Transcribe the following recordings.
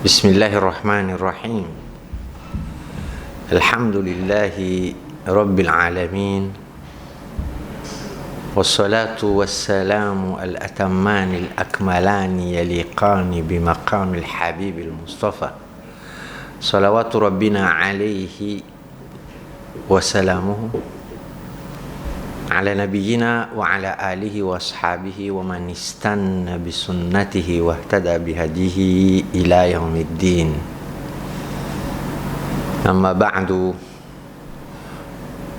Bismillahirrahmanirrahim. Alhamdulillahi Rabbil alamin. Wassalatu wassalamu al-atammani al-akmalani yaliqani bimaqamil habibil mustafa. Salawatu rabbina alaihi wassalamuhu ala nabiyyina wa ala alihi wa ashabihi wa man istanna bisunnatihi wa ihtada bihadihi ila yaumiddin. Amma ba'du,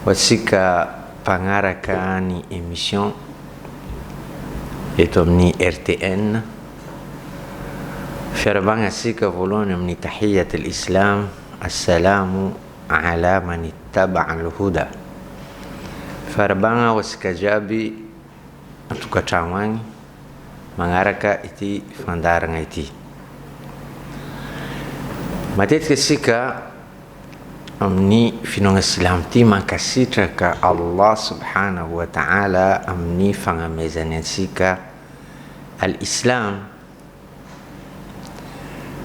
wasika pangarakani émission etomni RTN ferbanga sika volone mni tahiyat al-islam assalamu ala man ittaba'a al-huda. Farbanga wasikajabi tukatramagny magnaraka ity fandaragna ity. Matetika sika amin'ny finoagna silamo ty mankasitraka Allah subhanahu wa ta'ala amin'ny fagnamezany ansika al-islam.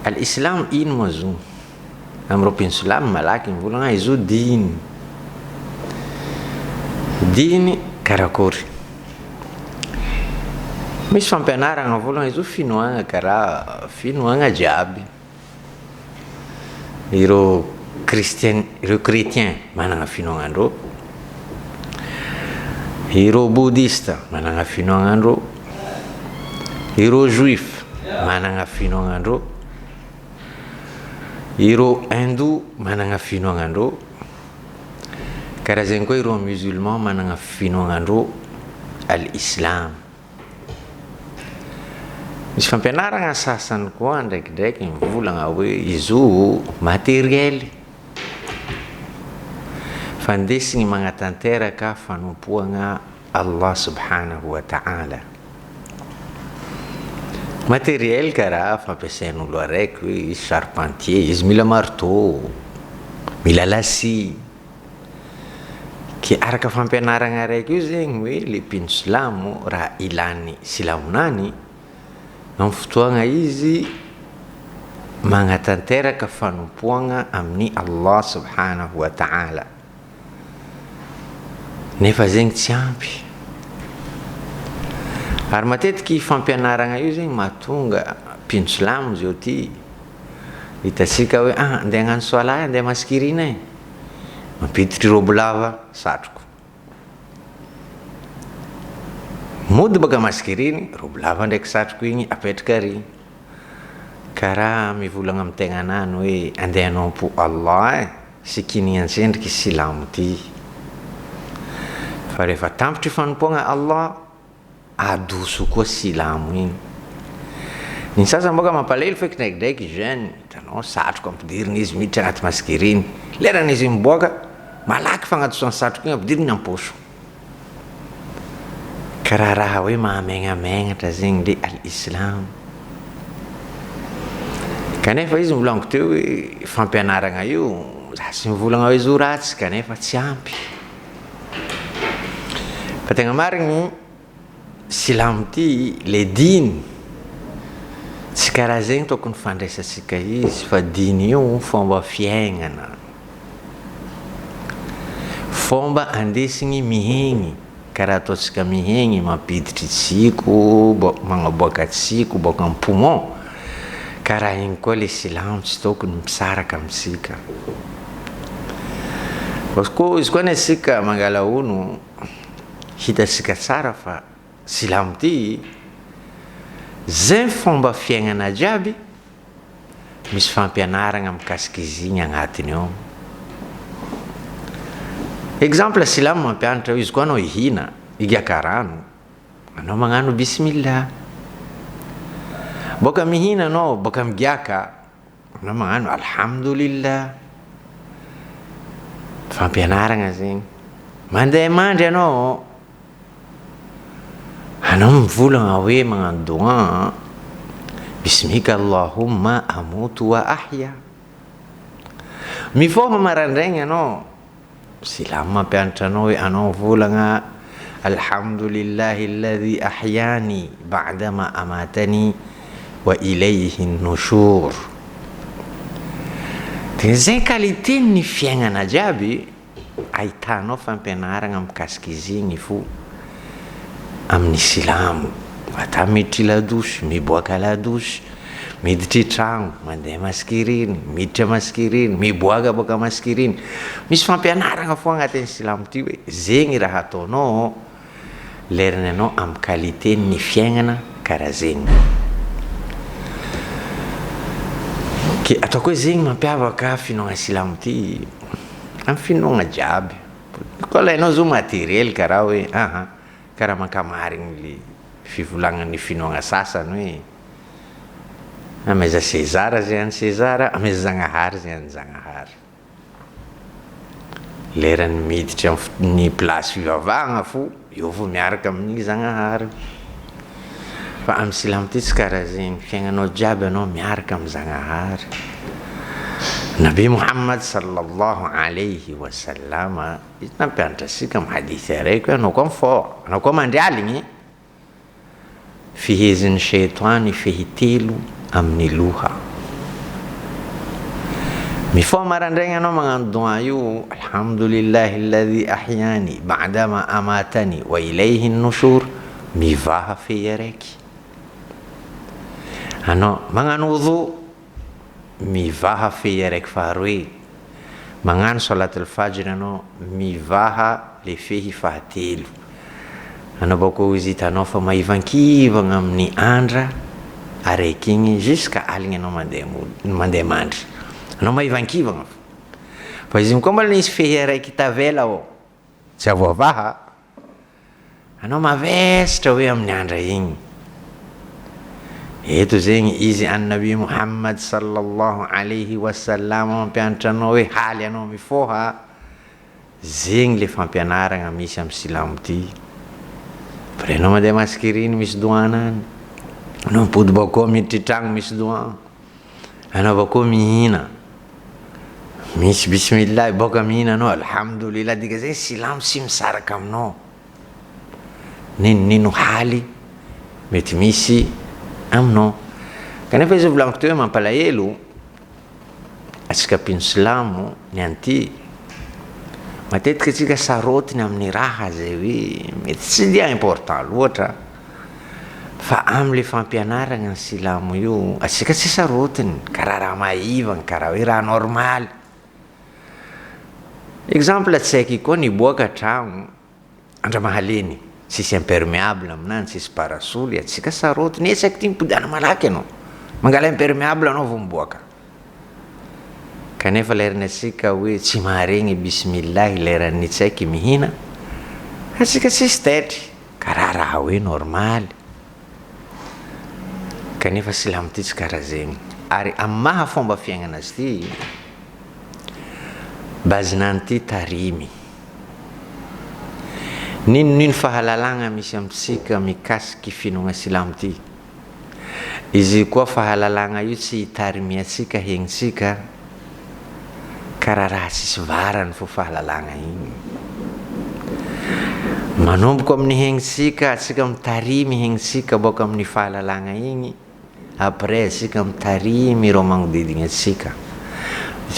Al-islam ino moa zo? Am'ireo mpinosylamo malaky mivolagna izy io diny. Diny karakory? Misy fampianaragna volagna izy io finoagna karaha finoagna jiaby. Ireo chrétien managna finoagnandreo, ireo bouddhiste managna finoagnandreo, ireo juif managna finoagnandreo, ireo hindou managna finoagnandreo, karaha zegny koa ireo musulman managna finoagnandreo al-islam. Misy fampianaragna sasany koa ndraikidraiky mivolagna hoe izy io materiely, fandesigny magnatanteraka fanompoagna Allah subhanahu wa ta'ala. Materiel karaha fampiasain'olo araiky hoe izy charpentier, izy mila marteau, mila lasia. Ke araka fampianaragna araiky io zegny hoe le mpino-silamo raha ilany silamonany amin'ny fotoagna izy magnatanteraka fanompoagna amin'ny Allah subhanahu wa ta'ala. Nefa zegny tsy ampy. Ary matetiky fampianaragna io zegny mahatonga mpino-silamo zao ty hitasika hoe andeha hagnano soalahy, andeha masikirina e, mampiditry robo lava satroko, mody baka masikiriny robo lava ndraiky satroko igny apetraka ary. Karaha mivolagna amin'ny tegnanany hoe andeha hanompo Allah e, sikinigna antsendriky silamo ty. Fa rehefa tampitry fanompoagna Allah, adoso koa silamo igny. Ny sasany boka mampalahelo feky ndraikidraiky jeune, hitanao satroko ampidiriny izy miditra agnaty masikiriny, lerana izy miboaka malaky fagnadosany satroko igny ampidiriny am-poso. Karaha raha hoe mahamengamegnatra zegny le al-islam. Kanefa izy mivolaniko teo hoe fampianaragna io za sy mivolagna hoe izy io ratsy, kanefa tsy ampy. Fa tegna marigny silamo ty le diny tsy karaha zegny tokony fandraisansika izy, fa diny io fomba fiaignana, fomba andesigny mihegny, karaha ataontsika mihegny mampiditry tsiko, magnaboaka tsiko boaka amin'ny poumon. Karaha igny koa le silamo tsy tokony misaraka amintsika. Izy koa nesika mangala ono hitasika tsara fa silamo ty zay fomba fiaignana jiaby misy fampianaragna mikasiky izy igny agnatiny ao. Exemple silamo mampianatra izy koa anao ihina igaka rano, anao magnano bismillah. Boka mihina anao, boka migiaka anao magnano alhamdulillah. Fampianaragna zegny. Mandeha mandry anao mivolagna hoe magnano dua, bismika Allahumma amutu wa ahya. Mifoha marandraigny anao, silamo mampianatra anao hoe anao volagna alhamdulillahi alladhi ahyani ba'dama amatani wa ilayhi nushur. dia zay qualité ny fiainana jiaby ahitanao fampianarana mikasika izy igny fo amin'ny silamo. Ata miditry ladosy, miboaka ladosy, miditry tragno, mandeha maskiriny, miditra maskiriny, miboaka boaka maskiriny. Misy fampianarana fo agnatin'ny silamo ty hoe zegny raha ataonao leriny anao amin'ny qualité ny fiainana karaha zegny. Ke ataoko hoe zegny mampiavaka finoana silamo ty amin'ny finoana jiaby. Koa lainao zo matériel karaha hoe karaha mankamarigny le fivolagnan'ny finoana sasany hoe amaiza Sezara zay any Sezara, amaiza Zagnahary zay any Zagnahary. Lerany miditra amin'ny place fivavahana fo eo vo miaraka amin'ny Zagnahary. Fa amin'ny silamo ty tsy karaha zegny, fiaignanao jiaby anao miaraka amin'ny Zagnahary. Nabi Muhammad sallallahu alayhi wa sallama izy nampianatra asika amin'ny hadith araiky hoe anao koa mifort, anao koa mandrialigny fihezin'ny shaitany fehitelo amin'ny loha. Mifort marandraigny anao magnano doa io, alhamdulillahi alladhi ahyani ba'dama amatani wa ilayhi nushur, mivaha fehy araiky. Anao magnano wudu, mivaha fehy araiky faharoe. Magnano salatul fajr anao mivaha le fehy fahatelo. Anao bako izy hitanao fa maivankivagna amin'ny andra araiky igny jusqu'à aligny anao mandeha mandry. Anao maivankivagna fa izy koa mbola nisy fehy araiky tavela ao tsy avoavaha, anao mavesitra hoe amin'ny andra igny. Eto zegny izy annabi Muhammad sallallahu alayhi wa sallam mampianatra anao hoe haly anao mifoha. Zegny le fampianarana misy amin'ny silamo ty. Anao mandeha maskiriny misy doana any, anao mipody bakao miditry tragno misy doa, anao bakao mihina misy bismillah boka mihina anao alhamdulillah. Dika zay silamo sy misaraka aminao ninonino haly mety misy aminao. Kanefa izy volagniko teo hoe mampalahelo atsika mpino silamo ny anty matetika atsika sarotiny amin'ny raha zay hoe mety tsy dia important loatra, fa am'le fampianarana ny silamo io atsika tsy sarotiny karaha raha maivagna, karaha hoe raha normaly. Exemple tsaiky koa niboaka tragno andra mahaleny tsisy imperméable aminany, tsisy parasolo, atsika sarotiny tsaiky ty mipodana malaky anao mangala imperméable anao vo miboaka. Kanefa lerany atsika hoe tsy maharegny bismillah lerany tsaiky mihina, atsika tsisy taitry karaha raha hoe normaly. Kanefa silamo ty tsy karaha zegny. Ary amin'ny maha fomba fiaignana azy ty bazinany ty tarimy. Ninonino fahalalagna misy amitsika mikasiky finoana silamo ty. Izy koa fahalalagna io tsy hitarimy atsika hegnitsika karaha raha tsisy varany fo fahalalagna igny. Manomboko amin'ny hegnitsika, atsika mitarimy hegnitsika boka amin'ny fahalalagna igny, après atsika mitarimy ireo magnodidina atsika.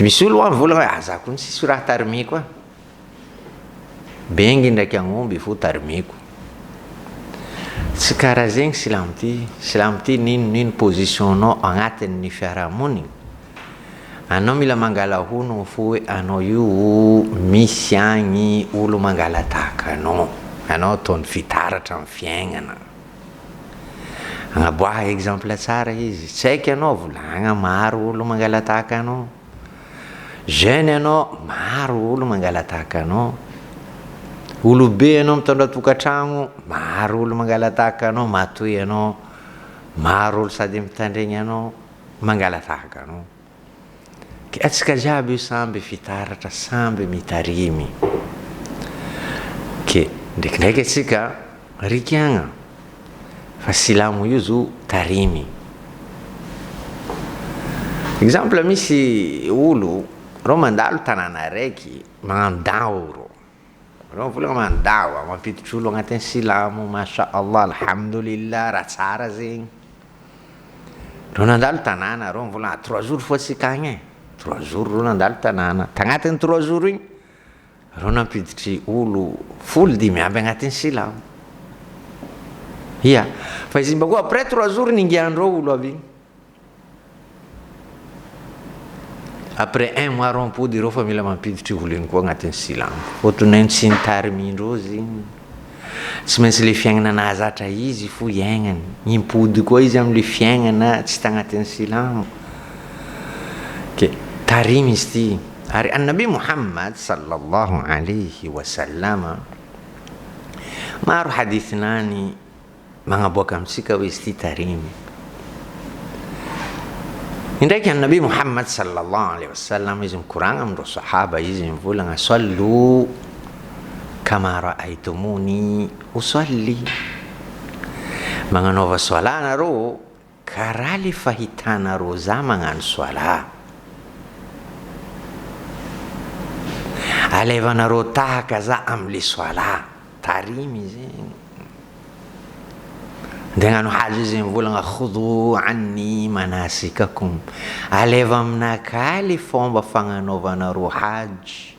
Misy olo mivolagna hoe za koa tsisy raha tarimiko a, bengy ndraiky agnomby fo tarimiko. Tsy karaha zegny silamo ty. Silamo ty ninonino positionao agnatin'ny fiarahamonigny. Anao mila mangala hono fo hoe anao io misy agny olo mangala tahaka anao ataony fitaratra amin'ny fiaignana. Agnaboaha exemple tsara izy, tsaiky anao volagna maro olo mangala tahaka anao, jeune anao maro olo mangala tahaka anao, olobe anao mitondra tokantragno maro olo mangala tahaka anao, matoy anao maro olo sady mitandregny anao mangala tahaka anao. Ke atsika jiaby io samby fitaratra, samby mitarimy. Ke ndraikindraiky atsika rikiagna fa silamo io zo tarimy. Exemple misy olo ro mandalo tanàna araiky magnano dao ro volagna magnano dao mampiditry olo agnatin'ny silamo, masha Allah alhamdulillah raha tsara zegny. Ro nandalo tanàna ro volagna 3 jours fo atsika agny 3 jours reo nandalo tanàna. Tagnatin'ny 3 jours igny reo nampiditry olo 10 aby agnatin'ny silamo. Ia, fa izy mba koa après 3 jours ningiandreo olo aby igny. Après 1 mois rompody reo fa mila mampiditry olo igny koa agnatin'ny silamo. Fotony tsy nitarimindreo zegny. Tsy maintsy le fiaignana nahazatra izy fo iaignany. Impody koa izy am'le fiaignana tsy tagnatin'ny silamo. Ke tarimy izy ty. Ary annabi Muhammad sallallahu alayhi wa sallama maro hadithinany magnaboaka amitsika hoe izy ty tarimy. Indraiky annabi Muhammad sallallahu alayhi wa sallam izy mikoragna amindreo sahaba izy mivolagna sallu kama ra'aytumuni usalli. Magnanaova soala nareo karaha le fahitanareo za magnano soala. Alevanareo tahaka za am'le soala. Tarimy zegny. Dengan haji izy mivolagna khudhu anni manasikakum. Aleva aminaka le fomba fagnanaovanareo haji.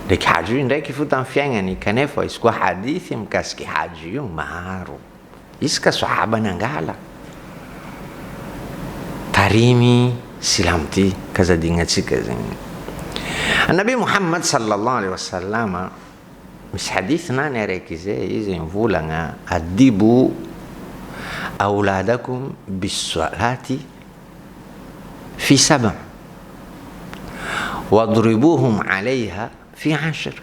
Ndraiky haji io ndraiky fo tamin'ny fiaignany kanefa izy koa hadithi mikasiky haji io maro. Isaka sahaba nangala. Tarimy silamo ty kazadignatsika zegny. Annabi Muhammad sallallahu alaihi wasallam misy hadithnany araiky zay izy mivolagna adibu auladakum bis-salati fi 7 wadribuhum 'alayha fi 10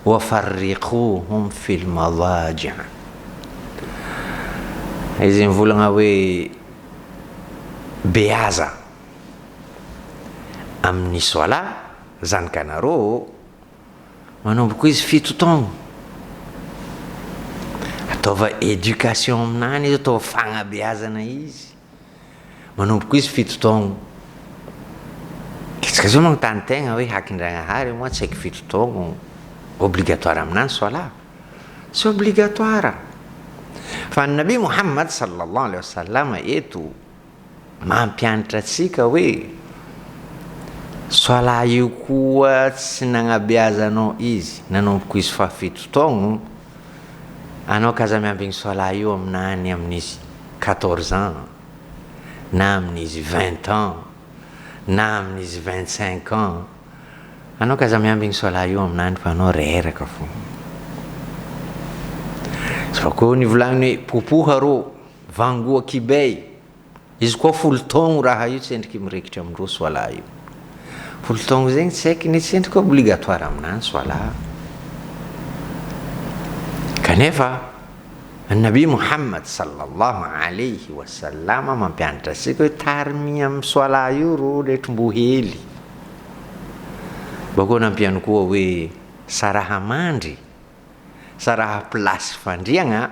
wa farriquhum fil madaji'. Izy mivolagna hoe beaza amin'ny soala zanakanareo manomboka izy 7 taogno. Ataova éducation aminany izy, ataova fagnabeazana izy manomboka izy 7 taogno. Izy zao magnontany tegna hoe hakin-dragnahary moa tsy haiko 7 taogno obligatoire aminany soala. Tsy obligatoire. Fa Nabi Muhammad sallallahu alaihi wasallam eto mampianatra atsika hoe soala io koa tsy nagnabeazanao izy nanomboka izy fa 7 taogno, anao kaza miambigny soala io aminany amin'izy 14 ans na amin'izy 20 ans na amin'izy 25 ans, anao kaza miambigny soala io aminany fa anao reraka fo. Fa koa nivolagniny hoe popoha rô vangoa kibay, izy koa 10 taogno raha io tsy endriky mirekitry amindreo soala io. 10 taogno zegny tsy haiko ny tsy endriky obligatoire aminany soala. Kanefa Nabi Muhammad sallallahu alayhi wa sallam mampianatra asika hoe tarimy amin'ny soala io ro letrimbo hely. Bakô nampiany koa hoe saraha mandry, saraha plasy fandriagna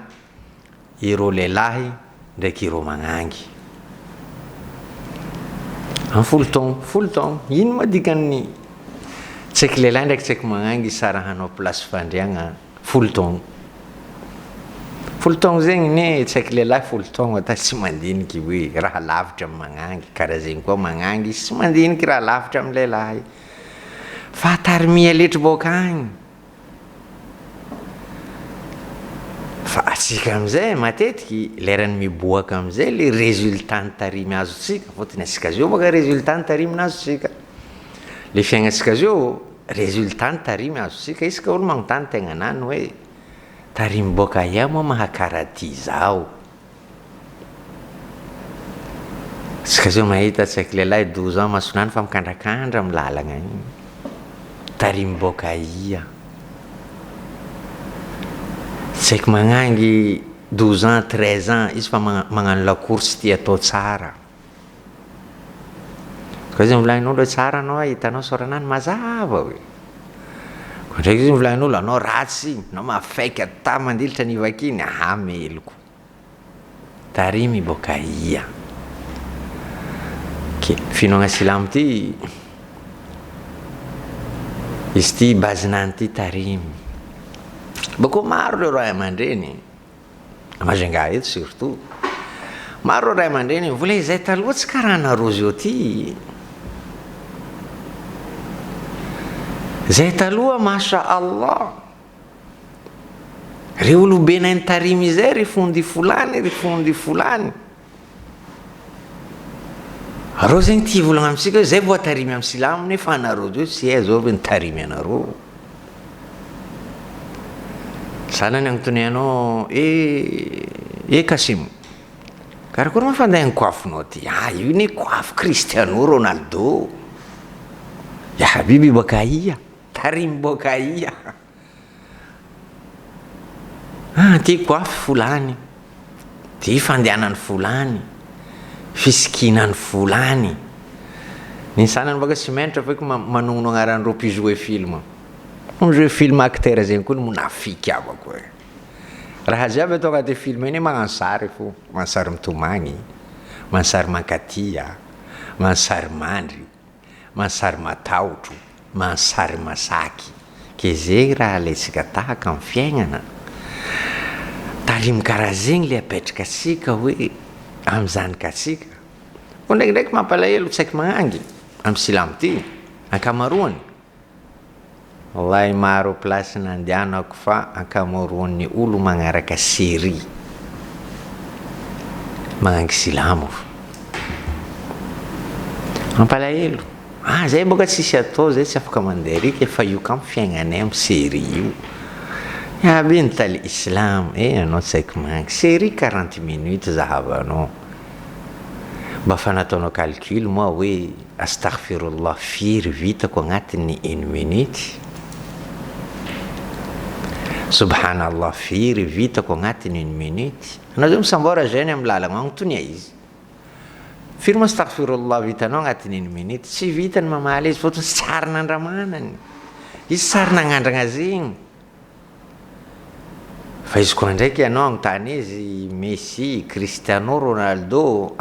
ireo lehilahy ndraiky ireo magnangy. Amin'ny 10 taogno ino madikany tsy haiko lehilahy ndraiky tsy haiko magnangy sarahanao plasy fandriagna 10 taogno. 10 taogno zegny ne tsy haiko lehilahy 10 taogno ata tsy mandiniky hoe raha lavitra amin'ny magnangy, karaha zegny koa magnangy tsy mandiniky raha lavitra amin'ny lehilahy. Fa tarimia letry boka agny. Fa atsika amizay matetiky lerany miboaka amizay le résultat ny tarimy azotsika, fotony atsika zio boka résultat ny tarimy nazotsika. Le fiaignatsika zio résultat ny tarimy azotsika. Isaka olo magnontany tegna nany hoe tarimy boka ia moa mahakaraty zao. Isaka zio mahita tsy haiko lehilahy 12 ans masonany fa mikandrakandra amin'ny lalagna igny. Tarimy boka ia. Tsy haiko magnangy 12 ans 13 ans izy fa magnano la course ty atao tsara. Koa izy mivolagn'olo hoe tsara anao hitanao soranany mazava hoe. Koa ndraiky izy mivolagn'olo anao ratsy, anao mafaiky ata mandilitra nivakiny, meloko. Tarimy boka ia. Ke finoagna silamo ty izy ty bazinany ty tarimy. Bakô maro le ray aman-dreny Majunga eto surtout Maro ray aman-dreny vola izay taloha tsy karaha nareo zio ty. Zay taloha masha Allah, re olobe nay tarimy izay ry fondy fulany. Areo zegny ty volagna amitsika zay vao tarimy amin'ny silamo nefa anareo zio tsy hay zao nitarimy anareo. Sanany agnontonianao Kasimo, karakory ma fandahy coiffinao ty? Io ne coiffe Cristiano Ronaldo. Ya habibi boka ia, tarimy boka ia. Ty coiffe fulany, ty fandehanany fulany, fisikinany fulany. Ny sanany baka tsy mentra feky manogno agnaran'ireo mpijouer film. Jouer film acteur zegny koa monafiky abako e. Raha jiaby atao agnaty film iny magnano sary fo, mansary mitomagny, mansary mankatia, mansary mandry, mansary mataotro, mansary masaky. Ke zegny raha alaitsika tahaka amin'ny fiaignana. Tarimy karaha zegny le apetraka atsika hoe amin'ny zanakatsika. Ko ndraikindraiky mampalahelo tsy haiko magnangy amin'ny silamo ty ankamaroany. Wallahi maro place nandehanako fa ankamaroan'ny olo magnaraka série magnangy silamo. Mampalahelo. Zay boka tsisy atao, zay tsy afaka mandeha rika fa io ka fiaignanay amin'ny série io. Yaby nitaly islam, anao tsy haiko magnangy série 40 minutes zahavanao. Mba fa nataonao calcul moa hoe astaghfirullah firy vitako agnatin'ny 1 minute. Subhanallah firy vitako agnatin'ny 1 minute. Anao zao misambora jeune amin'ny lalagna agnotonia izy. Firy ma astaghfirullah vitanao agnatin'ny 1 minute, tsy vitany mamaly izy fotony tsary nandramanany. Izy tsary nagnandragna zegny. Fa izy koa ndraiky anao agnontany izy Messi, Cristiano Ronaldo,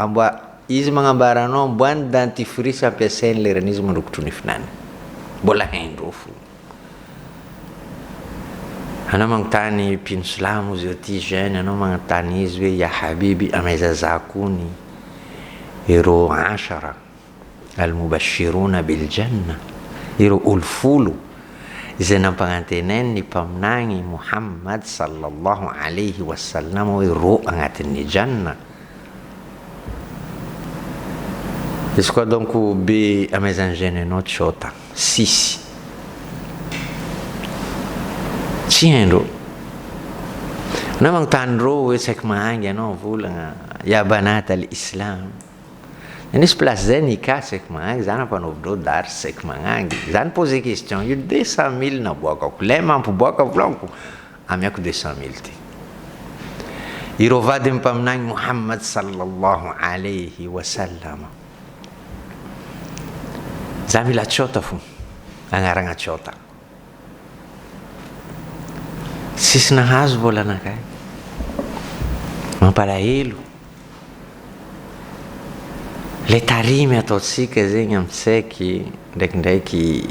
izy magnambara anao amboany dentifrice ampiasainy lerana izy mandrokotro nifinany. Mbola haindreo fo. Anao magnontany mpino silamo zio ty jeune, anao magnontany izy hoe ya habibi amaiza zakony ireo 10 al-mubashiruna bil janna, ireo olo 10 izay nampagnantenainy ny mpaminagny Muhammad sallallahu alayhi wa sallam hoe ro agnatin'ny janna. Izy koa donc be amaizany jeune anao tsota 6 tsy haindreo. Anao magnontany reo hoe tsy haiko magnangy anao volagna ya banat al-islam. Nisy place zay nika tsy haiko magnangy, zany ampanaovindreo dary tsy haiko magnangy. Zany pose question, io 200 000 naboakako. Lay mampiboaka volaniko, amiako 200 000 ty. Ireo vady mpaminagny Muhammad sallallahu alayhi wa sallam. Za mila tsota fo, agnaragna tsota. Sisy nahazo vola anakay. Mampalahelo. Le tarimy ataotsika zegny amitsaiky ndraikindraiky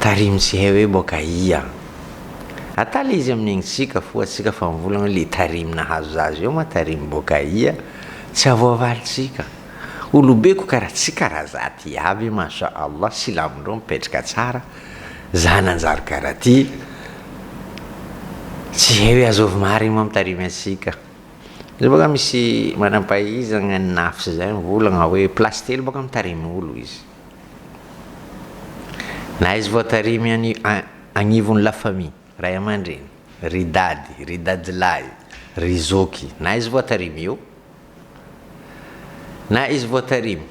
tarimy tsy hay hoe boka ia. Ataly izy amin'igny tsika fo atsika fa mivolagna le tarimy nahazo zazy eo ma tarimy boka ia tsy avoavalitsika. Olobe ko karaha tsy karaha zaty aby masha Allah silamindreo mipetraka tsara. Za nanjary karaha ty. Tsy hay hoe azovy marigny ma mitarimy atsika. Zay boka misy manampahaizagna ny nafsy zay mivolagna hoe place telo boka mitarimy olo izy. Na izy voatarimy agnivon'ny la famille, ray aman-dreny, ry dady, ry dadilahy, ry zoky, na izy voatarimy io, na izy voatarimy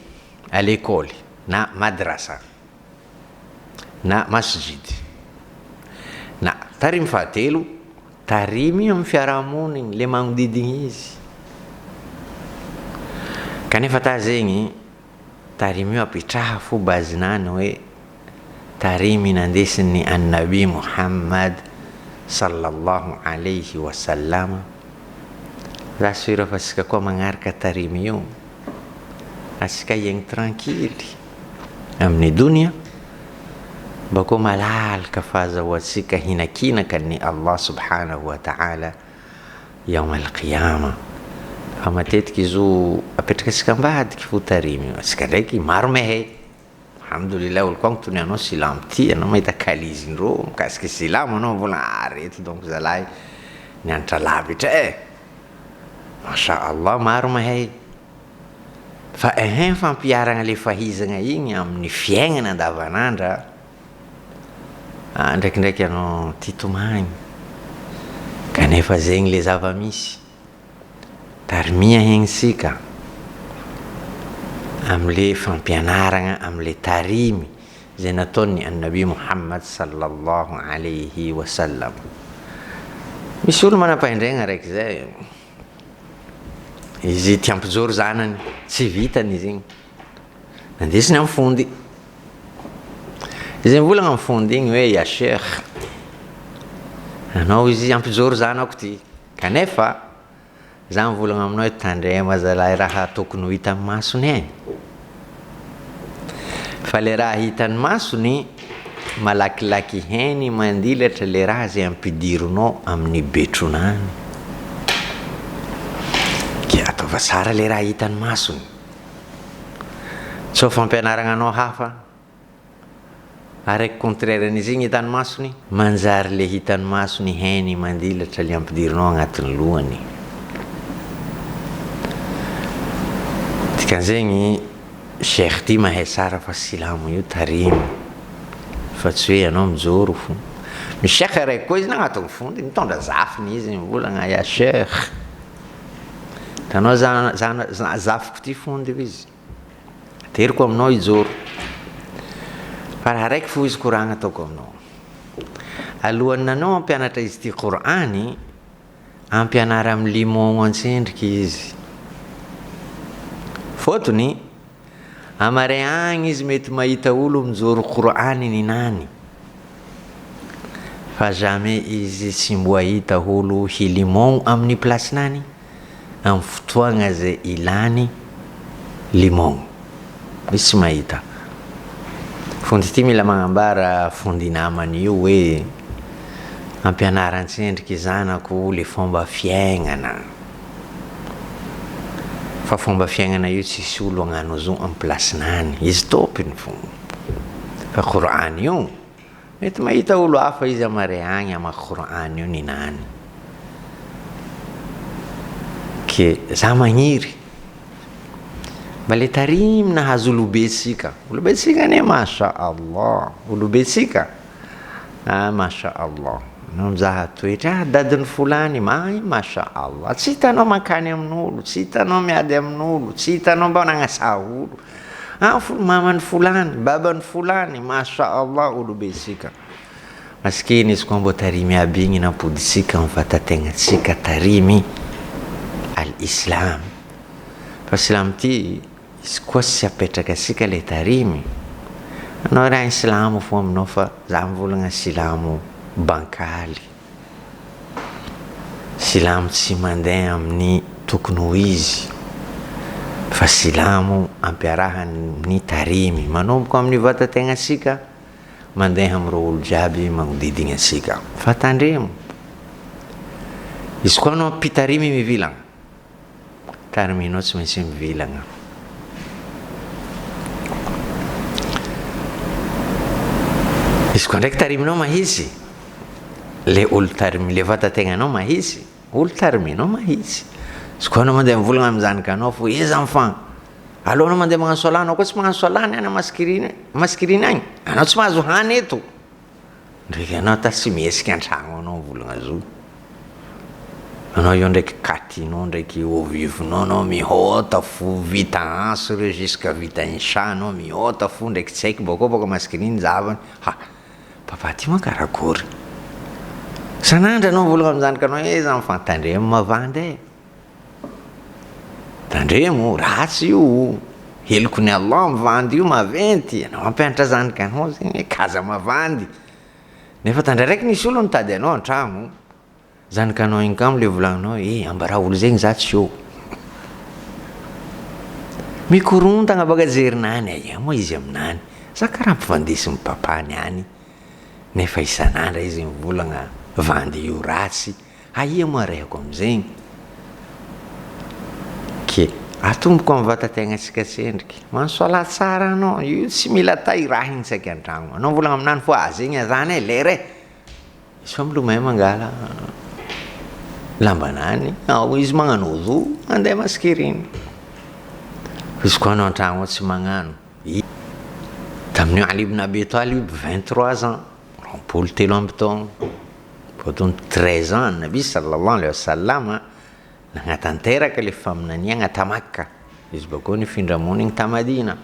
à l'école, na madrasa, na masjidy, na tarimy fahatelo, tarimy amin'ny fiarahamonigny le magnodidina izy. Kanefa ta zegny tarimy io apetraha fo bazinany hoe tarimy nandesin'ny annabi Muhammad sallallahu alayhi wa sallam. Za sira fa sika koa magnaraka tarimy io asika iegny tranquille amin'ny dunia bako malalaka fahazahoantsika hinakinaka ny Allah subhanahu wa ta'ala yaum al-qiyama fa matetika izo apetraka asika ambadiky fotarimy asika ndraiky maro mehay alhamdulillah olo koa tony anao silamo ty anao mahita kalizindreo mikasika silamo anao mbola arety donc zalahy nianatra lavitra masha Allah maro mahay fa fampiaragna le fahizagna igny amin'ny fiaignana andavanandra ndraikindraiky anao ty tomagny kanefa zegny le zava-misy tarimia hegnitsika amle fampianaragna amle tarimy zay nataony annabi Muhammad sallallahu alayhi wa sallam. Misy olo manam-pahendregna raiky zay izy ty ampijoro zanany tsy vitany izy igny nandesiny amin'ny fondy izy mivolagna amin'ny fondy igny hoe ya sheikh anao izy ampijoro zanako ty kanefa za mivolagna aminao hoe tandrema zalahy raha tokony ho hita amin'ny masony fa le raha hitany masony malakilaky heny mandilatra le raha zay ampidironao amin'ny betronany ke ataova sara le raha hitany masony tsy fampianaragna anao hafa araiky contraire an'izy igny hitany masony manjary le hitany masony heny mandilatra le ampidironao agnatin'ny lohany dikan'zegny sheikh ty mahay sara fa silamo io tarimy fa tsy hoe anao mijoro fo misy sheikh raiky koa izy nagnatony fondy mitondra zafiny izy mivolagna ya sheikh tanao zafiko ty fondy izy ateriko aminao ijoro fa raha raiky fo izy koragna ataoko aminao alohan'ny anao ampianatra izy ty Qur'any ampianara amin'ny limogno antsendriky izy fotony amare agny izy mety mahita olo mijoro Qur'any ninany fa jamais izy tsy mbo ahita olo hilimogno amin'ny placenany amin'ny fotoagna zay ilany limogno misy tsy mahita fondy ty mila magnambara fondy namany io hoe ampianara antsendriky zanako le fomba fiaignana fa fomba fiaignana io tsisy olo agnano zo amin'ny placenany izy topiny fo fa Qur'any io mety mahita olo hafa izy amare agny amaky Qur'any io ninany ke za magniry mba le tarimy nahazo olobetsika ne masha Allah olobetsika masha Allah no mizaha toetra dadiny fulany masha Allah tsy hitanao mankany amin'olo tsy hitanao miady amin'olo tsy hitanao mba nagnasa olo mamany fulany babany fulany masha Allah olobetsika maskeny izy koa mbo tarimy aby igny nampoditsika amin'ny vatategnatsika tarimy al-Islam fa silamo ty izy koa tsy apetraka asika le tarimy anao raha silamo fo aminao fa za mivolagna silamo bankaly silamo tsy mandeha amin'ny tokony ho izy fa silamo ampiarahany tarimy manomboka amin'ny vatategnatsika mandeha amin'ireo olo jiaby magnodidina asika fa tandremo izy koa anao mpitarimy mivilagna tariminao tsy maintsy mivilagna izy koa ndraiky tariminao mahitsy le olo tarimy le vatategnanao mahitsy olo tariminao mahitsy izy koa anao mandeha mivolagna amin'ny zanakanao fo eza mifagna alô anao mandeha magnano solany anao koa tsy magnano solany any maskiriny agny anao tsy mahazo hany eto ndraiky anao ta tsy mihesiky an-tragno anao mivolagna zo anao io ndraiky katinao ndraiky ovivinao anao mihota fo vita anso reo jusqu'à vita insa anao mihota fo ndraiky tsy haiky bôka maskiriny zavany papa ty mankarakory sanandra anao mivolagna amin'ny zanakanao eza mifantandremo mavandy tandremo ratsy io heloko ny Allah mivandy io maventy anao mampianatra zanakanao zegny kaza mavandy nefa tandra raiky nisy olo nitady anao an-tragno zanakanao igny ka le volagninao ambara olo zegny za tsy eo mikorontagna baka jerinany aia moa izy aminany za karaha mpivandesy papany any nefa isanandra izy mivolagna vandy io ratsy aia moa arehako amizegny atomboko amin'ny vatantegnantsika tsendriky, mansoala tsara anao, io tsy mila tay raha igny saika an-tragno. Anao volagna aminany fo azy igny azany e lera e, izy fa milomay mangala lambanany, izy magnano odo andeha maskiriny. Izy koa anao an-tragno tsy magnano. Tamin'io Ali ibn Abi Talib 23 ans, 23 amby taogno, botony 13 ans Nabi sallallahu alayhi wa sallam nagnatanteraka le faminaniagna ta Makka, izy bakeo nifindra monigny ta Madina.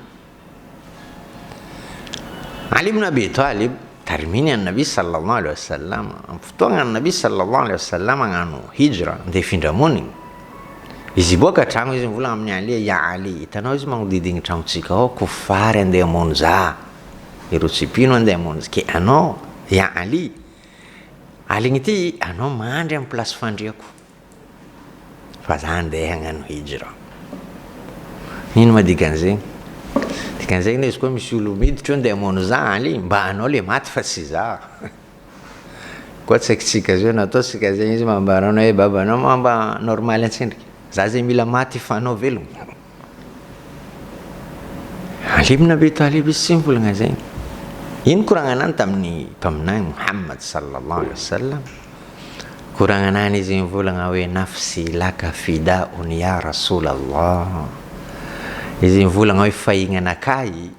Ali ibn Abi Talib tariminy an Nabi sallallahu alayhi wa sallam, amin'ny fotoagna an Nabi sallallahu alayhi wa sallam agnano hijra andeha hifindra monigny. Izy boaka tragno izy mivolagna amin'ny Ali, ya Ali, hitanao izy magnodidigny tragnotsika ao kofary andeha hamonjà, ireo tsipino andeha hamonjy, ke anao ya Ali, aligny ity anao mandry amin'ny plasy fandriako, fa za andeha hagnano hijra. Ino madikan'zegny? Dikan'zegny izy koa misy olo miditra andeha hamono za Ali, mba anao le maty fa tsy za. Koa tsaikitsika zio natao sika zegny izy mambara anao, baba anao mamba normaly antsendriky, za zay mila maty fa anao velogno. Ali ibn Abi Talib izy tsy mivolagna zegny. Ino koragnanany tamin'ny mpaminany Muhammad sallallahu alaihi wasallam? Koragnanany izy mivolagna hoe nafsi laka fidaun ya Rasulallah. Izy mivolagna hoe fahignanakay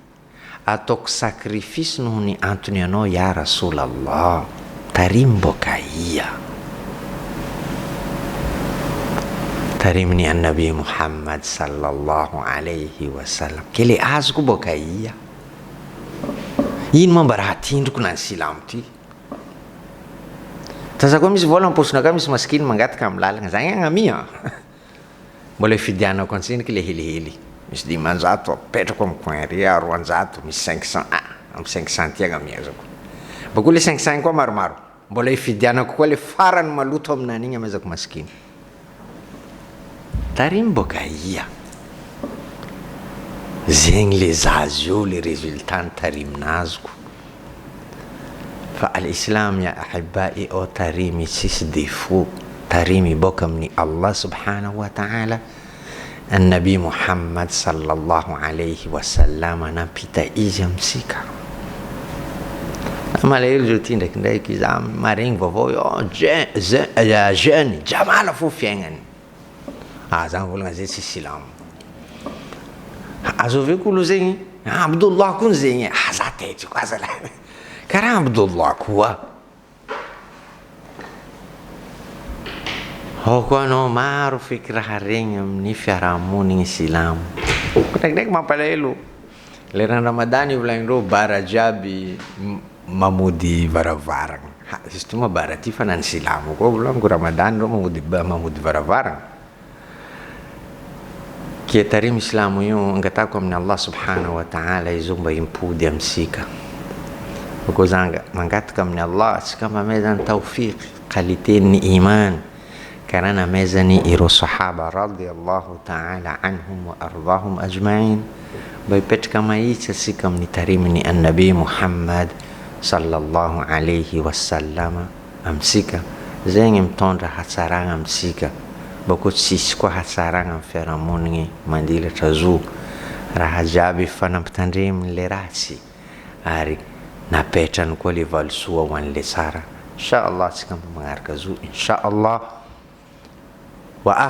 ataoko sakrifisy noho ny antony anao ya Rasulallah. Tarimboka ia. Tarimni an-Nabi Muhammad sallallahu alaihi wasallam. Kele azoko boka ia. Ino mamba raha tindroko na ny silamo ty? Taza koa misy vola amposona ka misy maskiny mangataka amin'ny lalagna, zagny agnamia. Mbola ifidianako antsiniky le helihely. Misy 500 apetrako amin'ny coin ry, 400, misy 500, amin'ny 500 ty agnamia zako. Bakeo le 500 koa maromaro. Mbola ifidianako koa le farany maloto aminany igny amezako maskiny. Tarimboka ia. Zegny le zazy io le résultat ny tariminazoko. Fa al-Islam ya ahibai o tarimy tsisy défaut, tarimy boka amin'ny Allah subhanahu wa ta'ala. An-Nabi Muhammad sallallahu alayhi wa sallam nampita izy amitsika. Malahelo zao ty ndraikindraiky izy maregny vaovao jeune jamala fo fiaignany. Zany volagna zay tsy silamo. Azo aveo kolo zegny, Abdullah koa zegny, za tetsy koa za lahy. Karaha Abdullah koa. Koa anao maro feky raha regny amin'ny fiarahamonigny silamo. Ndraikindraiky mampalahelo. Leran'ny Ramadany volagnindreo bara jiaby mamody varavarana. Justement bara ty fa nany silamo koa volagnigo Ramadany reo mamody varavarana. Ke tarimy silamo io angatako amin'ny Allah subhanahu wa ta'ala izy mba impody amitsika. Bakeo zanga mangataka amin'ny Allah tsika mamezany tawfiq, qualité ny iman, karaha namezany ireo sahaba radiyallahu ta'ala anhum wa ardahum ajma'in, mba hipetraka mahitsy atsika amin'ny tariminy an-Nabi Muhammad sallallahu alayhi wa sallam amitsika. Zegny mitondra hatsaragna amitsika. Bakeo tsisy koa hatsaragna amin'ny fiarahamonigny mandilatra zo. Raha jiaby fanampitandreminy le ratsy ary napetrany koa le valosoa ho an'le tsara. Inshallah tsika magnaraka zo inshallah. Wa